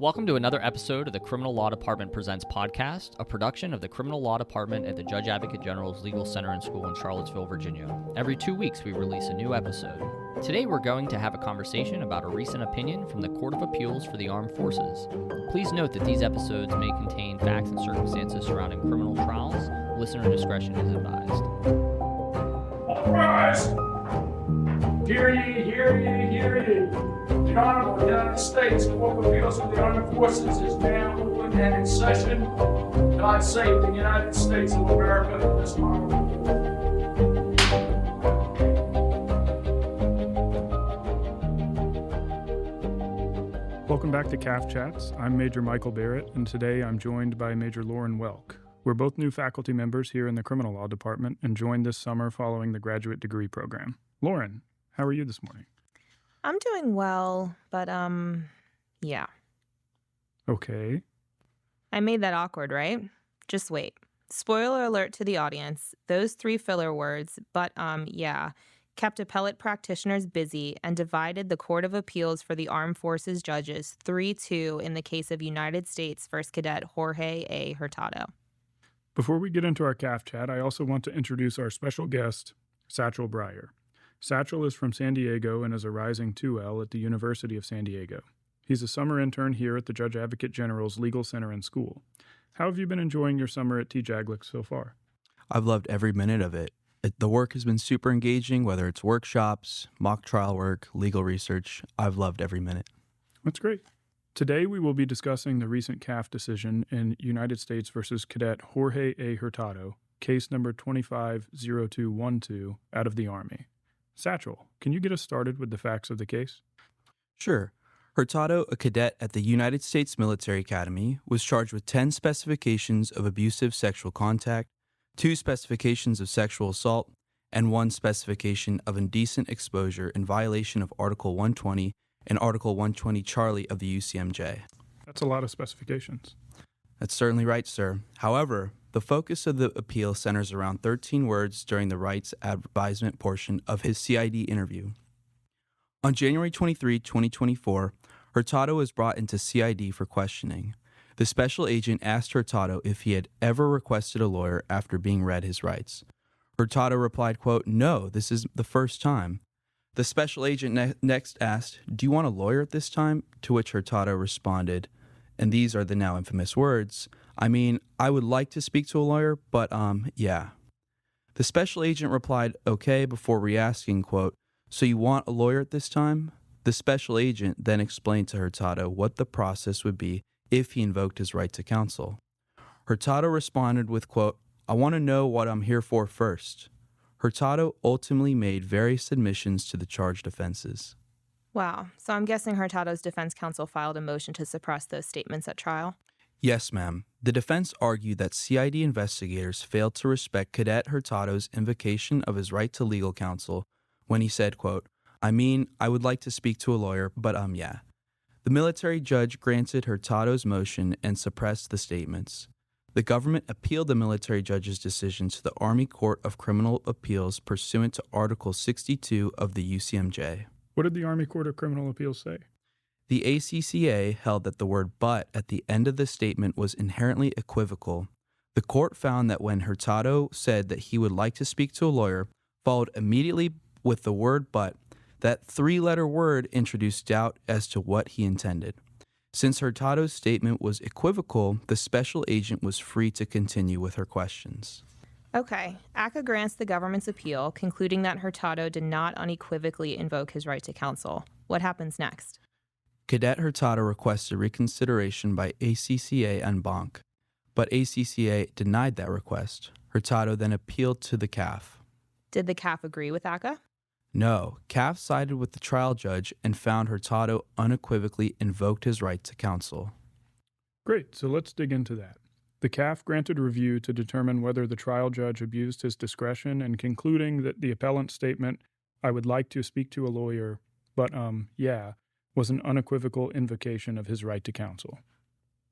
Welcome to another episode of the Criminal Law Department Presents podcast, a production of the Criminal Law Department at the Judge Advocate General's Legal Center and School in Charlottesville, Virginia. Every 2 weeks, we release a new episode. Today, we're going to have a conversation about a recent opinion from the Court of Appeals for the Armed Forces. Please note that these episodes may contain facts and circumstances surrounding criminal trials. Listener discretion is advised. All rise! Hear ye, hear ye, hear ye. The Honorable United States Court of Appeals of the Armed Forces is now open and in session. God save the United States of America and this honorable. Welcome back to C.A.A.F Chats. I'm Major Michael Barrett, and today I'm joined by Major Lauren Welk. We're both new faculty members here in the Criminal Law Department and joined this summer following the graduate degree program. Lauren, how are you this morning? I'm doing well, but, yeah. Okay. I made that awkward, right? Just wait. Spoiler alert to the audience. Those 3 filler words, but, yeah, kept appellate practitioners busy and divided the Court of Appeals for the Armed Forces judges 3-2 in the case of United States First Cadet Jorge A. Hurtado. Before we get into our C.A.A.F chat, I also want to introduce our special guest, Satchel Breyer. Satchel is from San Diego and is a rising 2L at the University of San Diego. He's a summer intern here at the Judge Advocate General's Legal Center and School. How have you been enjoying your summer at TJAGLIC so far? I've loved every minute of it. The work has been super engaging, whether it's workshops, mock trial work, legal research. I've loved every minute. That's great. Today we will be discussing the recent C.A.A.F decision in United States versus Cadet Jorge A. Hurtado, case number 250212, out of the Army. Satchel, can you get us started with the facts of the case? Sure. Hurtado, a cadet at the United States Military Academy, was charged with 10 specifications of abusive sexual contact, 2 specifications of sexual assault, and 1 specification of indecent exposure in violation of Article 120 and Article 120 Charlie of the UCMJ. That's a lot of specifications. That's certainly right, sir. However, the focus of the appeal centers around 13 words during the rights advisement portion of his CID interview. On January 23, 2024, Hurtado was brought into CID for questioning. The special agent asked Hurtado if he had ever requested a lawyer after being read his rights. Hurtado replied, quote, "No, this is the first time." The special agent next asked, "Do you want a lawyer at this time?" To which Hurtado responded, and these are the now infamous words, "I mean, I would like to speak to a lawyer, but, yeah." The special agent replied, "Okay," before re-asking, quote, "So you want a lawyer at this time?" The special agent then explained to Hurtado what the process would be if he invoked his right to counsel. Hurtado responded with, quote, "I want to know what I'm here for first." Hurtado ultimately made various admissions to the charged offenses. Wow. So I'm guessing Hurtado's defense counsel filed a motion to suppress those statements at trial? Yes, ma'am. The defense argued that CID investigators failed to respect Cadet Hurtado's invocation of his right to legal counsel when he said, quote, "I mean, I would like to speak to a lawyer, but yeah." The military judge granted Hurtado's motion and suppressed the statements. The government appealed the military judge's decision to the Army Court of Criminal Appeals pursuant to Article 62 of the UCMJ. What did the Army Court of Criminal Appeals say? The ACCA held that the word "but" at the end of the statement was inherently equivocal. The court found that when Hurtado said that he would like to speak to a lawyer, followed immediately with the word "but," that 3-letter word introduced doubt as to what he intended. Since Hurtado's statement was equivocal, the special agent was free to continue with her questions. Okay. ACCA grants the government's appeal, concluding that Hurtado did not unequivocally invoke his right to counsel. What happens next? Cadet Hurtado requested reconsideration by ACCA en banc, but ACCA denied that request. Hurtado then appealed to the C.A.A.F. Did the C.A.A.F agree with ACCA? No, C.A.A.F sided with the trial judge and found Hurtado unequivocally invoked his right to counsel. Great, so let's dig into that. The C.A.A.F granted review to determine whether the trial judge abused his discretion in concluding that the appellant's statement, "I would like to speak to a lawyer, but, yeah," was an unequivocal invocation of his right to counsel.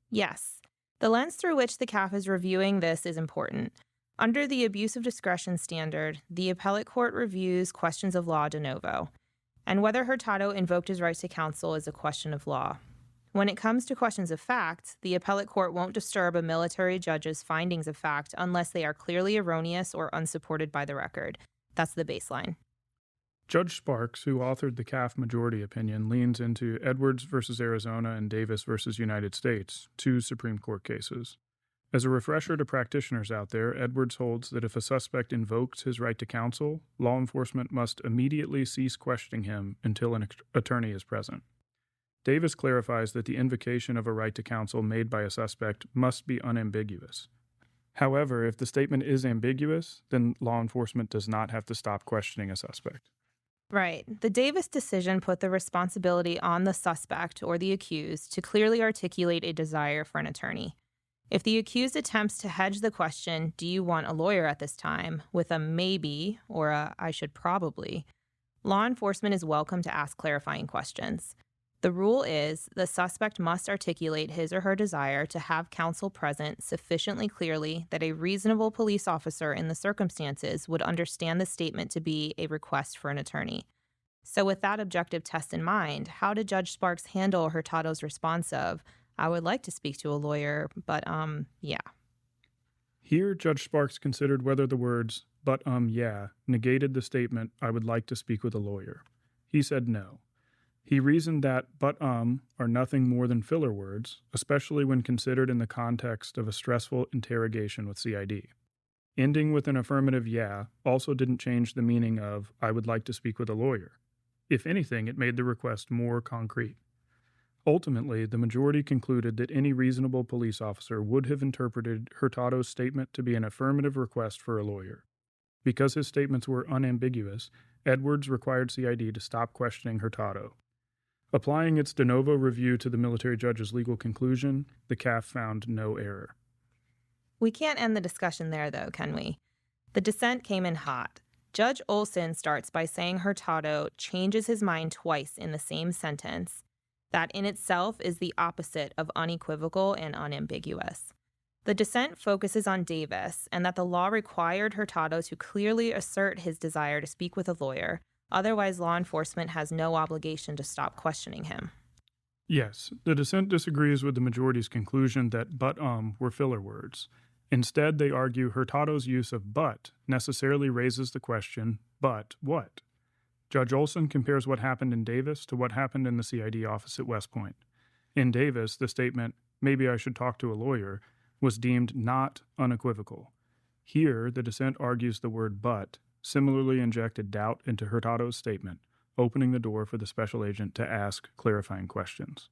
Yes. The lens through which the C.A.A.F is reviewing this is important. Under the abuse of discretion standard, the appellate court reviews questions of law de novo, and whether Hurtado invoked his right to counsel is a question of law. When it comes to questions of fact, the appellate court won't disturb a military judge's findings of fact unless they are clearly erroneous or unsupported by the record. That's the baseline. Judge Sparks, who authored the CAAF majority opinion, leans into Edwards v. Arizona and Davis v. United States, two Supreme Court cases. As a refresher to practitioners out there, Edwards holds that if a suspect invokes his right to counsel, law enforcement must immediately cease questioning him until an attorney is present. Davis clarifies that the invocation of a right to counsel made by a suspect must be unambiguous. However, if the statement is ambiguous, then law enforcement does not have to stop questioning a suspect. Right. The Davis decision put the responsibility on the suspect or the accused to clearly articulate a desire for an attorney. If the accused attempts to hedge the question, "Do you want a lawyer at this time?" with a maybe or a "I should probably," law enforcement is welcome to ask clarifying questions. The rule is the suspect must articulate his or her desire to have counsel present sufficiently clearly that a reasonable police officer in the circumstances would understand the statement to be a request for an attorney. So with that objective test in mind, how did Judge Sparks handle Hurtado's response of, "I would like to speak to a lawyer, but, yeah"? Here, Judge Sparks considered whether the words, "but, yeah," negated the statement, "I would like to speak with a lawyer." He said no. He reasoned that "but, are nothing more than filler words, especially when considered in the context of a stressful interrogation with CID. Ending with an affirmative "yeah" also didn't change the meaning of "I would like to speak with a lawyer." If anything, it made the request more concrete. Ultimately, the majority concluded that any reasonable police officer would have interpreted Hurtado's statement to be an affirmative request for a lawyer. Because his statements were unambiguous, Edwards required CID to stop questioning Hurtado. Applying its de novo review to the military judge's legal conclusion, the CAAF found no error. We can't end the discussion there, though, can we? The dissent came in hot. Judge Olson starts by saying Hurtado changes his mind twice in the same sentence. That in itself is the opposite of unequivocal and unambiguous. The dissent focuses on Davis and that the law required Hurtado to clearly assert his desire to speak with a lawyer. Otherwise, law enforcement has no obligation to stop questioning him. Yes, the dissent disagrees with the majority's conclusion that "but, were filler words. Instead, they argue Hurtado's use of "but" necessarily raises the question, "but what?" Judge Olson compares what happened in Davis to what happened in the CID office at West Point. In Davis, the statement, "maybe I should talk to a lawyer," was deemed not unequivocal. Here, the dissent argues the word "but" similarly injected doubt into Hurtado's statement, opening the door for the special agent to ask clarifying questions.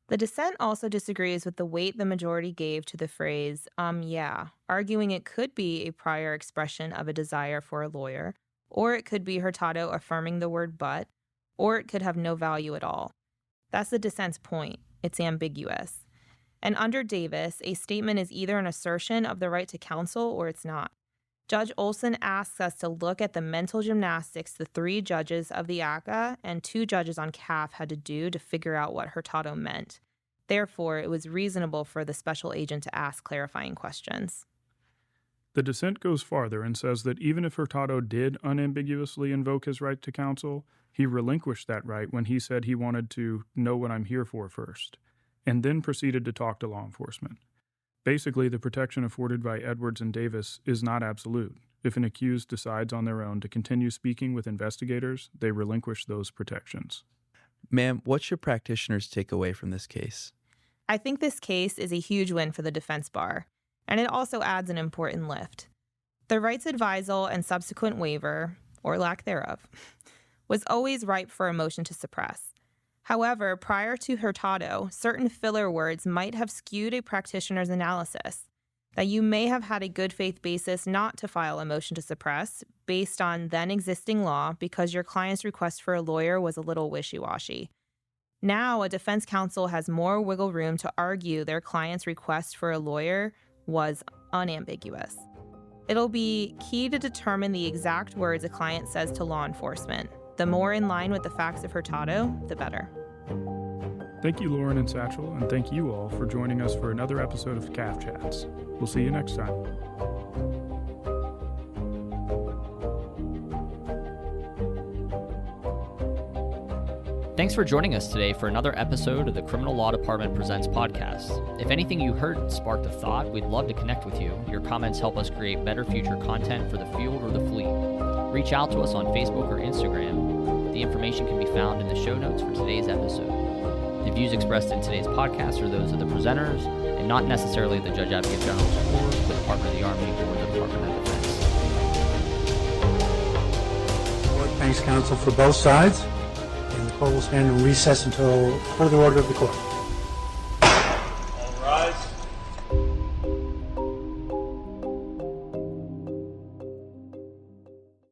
The dissent also disagrees with the weight the majority gave to the phrase, yeah, arguing it could be a prior expression of a desire for a lawyer, or it could be Hurtado affirming the word "but," or it could have no value at all. That's the dissent's point. It's ambiguous. And under Davis, a statement is either an assertion of the right to counsel or it's not. Judge Olson asks us to look at the mental gymnastics the 3 judges of the C.A.A.F and 2 judges on CAAF had to do to figure out what Hurtado meant. Therefore, it was reasonable for the special agent to ask clarifying questions. The dissent goes farther and says that even if Hurtado did unambiguously invoke his right to counsel, he relinquished that right when he said he wanted to know what I'm here for first, and then proceeded to talk to law enforcement. Basically, the protection afforded by Edwards and Davis is not absolute. If an accused decides on their own to continue speaking with investigators, they relinquish those protections. Ma'am, what should practitioners take away from this case? I think this case is a huge win for the defense bar, and it also adds an important lift. The rights advisal and subsequent waiver, or lack thereof, was always ripe for a motion to suppress. However, prior to Hurtado, certain filler words might have skewed a practitioner's analysis, that you may have had a good faith basis not to file a motion to suppress based on then existing law because your client's request for a lawyer was a little wishy-washy. Now, a defense counsel has more wiggle room to argue their client's request for a lawyer was unambiguous. It'll be key to determine the exact words a client says to law enforcement. The more in line with the facts of Hurtado, the better. Thank you, Lauren and Satchel, and thank you all for joining us for another episode of CAAF Chats. We'll see you next time. Thanks for joining us today for another episode of the Criminal Law Department Presents podcast. If anything you heard sparked a thought, we'd love to connect with you. Your comments help us create better future content for the field or the fleet. Reach out to us on Facebook or Instagram. The information can be found in the show notes for today's episode. The views expressed in today's podcast are those of the presenters and not necessarily the Judge Advocate General's or the Department of the Army or the Department of Defense. Court thanks counsel for both sides, and the court will stand in recess until further order of the court.